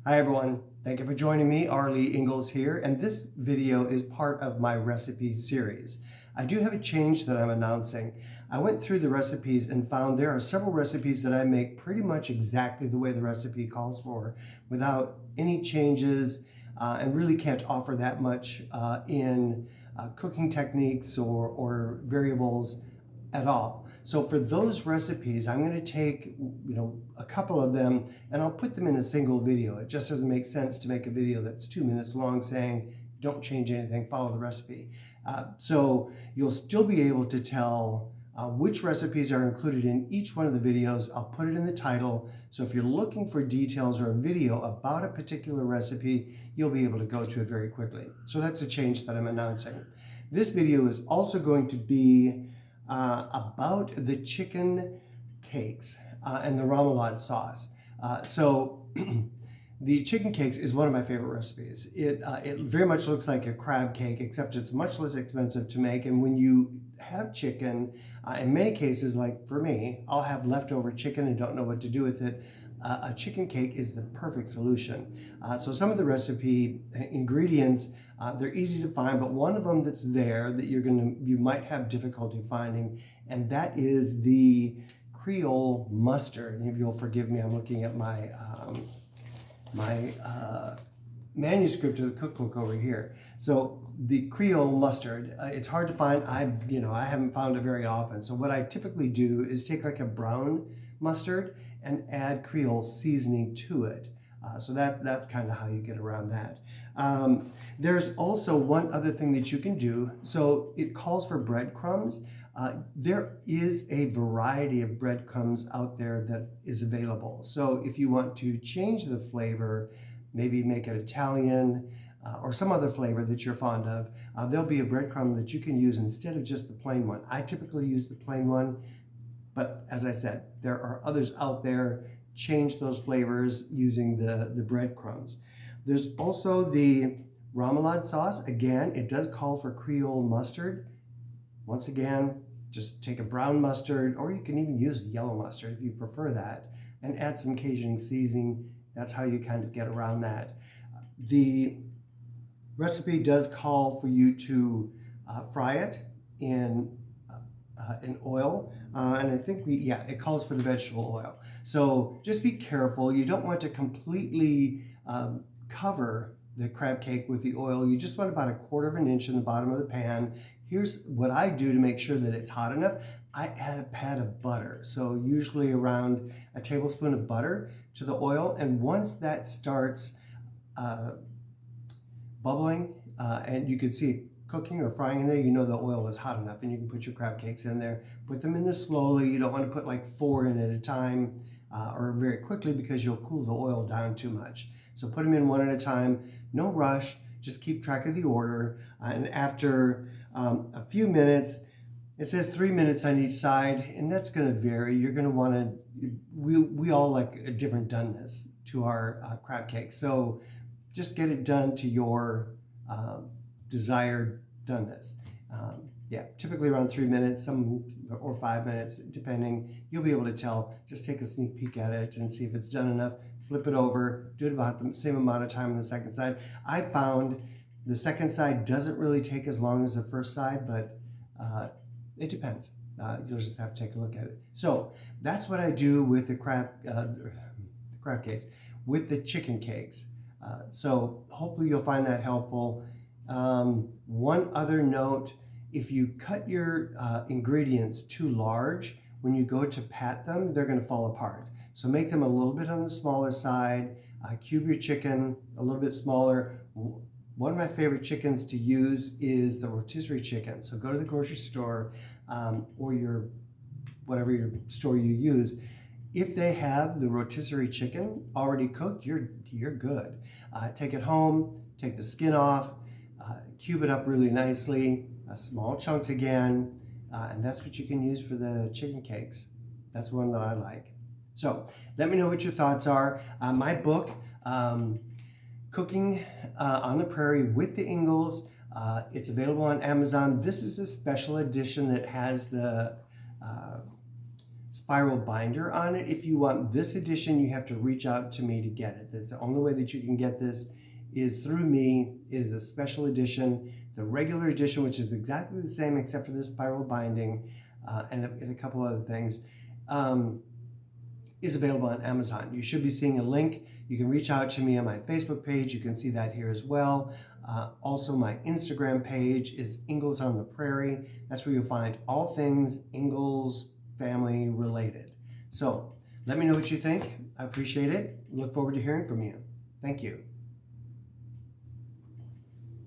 Hi everyone, thank you for joining me. Arlie Ingalls here, and this video is part of my recipe series. I do have a change that I'm announcing. I went through the recipes and found there are several recipes that I make pretty much exactly the way the recipe calls for without any changes and really can't offer that much in cooking techniques or variables at all. So for those recipes, I'm going to take, a couple of them and I'll put them in a single video. It just doesn't make sense to make a video that's 2 minutes long saying, don't change anything, follow the recipe. So you'll still be able to tell which recipes are included in each one of the videos. I'll put it in the title. So if you're looking for details or a video about a particular recipe, you'll be able to go to it very quickly. So that's a change that I'm announcing. This video is also going to be about the chicken cakes and the remoulade sauce. So the chicken cakes is one of my favorite recipes. It very much looks like a crab cake, except it's much less expensive to make. And when you have chicken, in many cases, like for me, I'll have leftover chicken and don't know what to do with it. A chicken cake is the perfect solution. So some of the recipe ingredients, they're easy to find, but one of them that's there that you might have difficulty finding, and that is the Creole mustard. And if you'll forgive me, I'm looking at my manuscript of the cookbook over here. So the Creole mustard, it's hard to find. I haven't found it very often. So what I typically do is take like a brown mustard and add Creole seasoning to it. So that's kind of how you get around that. There's also one other thing that you can do. So it calls for breadcrumbs. There is a variety of breadcrumbs out there that is available. So if you want to change the flavor, maybe make it Italian or some other flavor that you're fond of, there'll be a breadcrumb that you can use instead of just the plain one. I typically use the plain one, but as I said, there are others out there. Change those flavors using the breadcrumbs. There's also the remoulade sauce. Again, it does call for Creole mustard. Once again, just take a brown mustard, or you can even use yellow mustard if you prefer that, and add some Cajun seasoning. That's how you kind of get around that. The recipe does call for you to fry it in oil, and I think it calls for the vegetable oil. So just be careful. You don't want to completely cover the crab cake with the oil. You just want about 1/4 of an inch in the bottom of the pan. Here's what I do to make sure that it's hot enough. I add a pat of butter. So usually around a tablespoon of butter to the oil. And once that starts bubbling and you can see it cooking or frying in there, you know the oil is hot enough and you can put your crab cakes in there. Put them in there slowly. You don't want to put like 4 in at a time or very quickly because you'll cool the oil down too much. So put them in one at a time, no rush, just keep track of the order. And after a few minutes, it says 3 minutes on each side, and that's going to vary. You're going to want to, we all like a different doneness to our crab cake. So just get it done to your desired doneness. Typically around 3 minutes, or 5 minutes, depending. You'll be able to tell. Just take a sneak peek at it and see if it's done enough. Flip it over, do it about the same amount of time on the second side. I found the second side doesn't really take as long as the first side, but it depends. You'll just have to take a look at it. So that's what I do with the crab cakes. With the chicken cakes. So hopefully you'll find that helpful. One other note, if you cut your ingredients too large, when you go to pat them, they're going to fall apart. So make them a little bit on the smaller side. Cube your chicken a little bit smaller. One of my favorite chickens to use is the rotisserie chicken. So go to the grocery store or whatever your store you use. If they have the rotisserie chicken already cooked, you're good. Take it home, take the skin off, cube it up really nicely, small chunks again, and that's what you can use for the chicken cakes. That's one that I like. So let me know what your thoughts are. My book, Cooking on the Prairie with the Ingalls, it's available on Amazon. This is a special edition that has the spiral binder on it. If you want this edition, you have to reach out to me to get it. That's the only way that you can get this is through me. It is a special edition. The regular edition, which is exactly the same except for this spiral binding and a couple other things, is available on Amazon. You should be seeing a link. You can reach out to me on my Facebook page. You can see that here as well. Also, my Instagram page is Ingalls on the Prairie. That's where you'll find all things Ingalls family related. So let me know what you think. I appreciate it. Look forward to hearing from you. Thank you.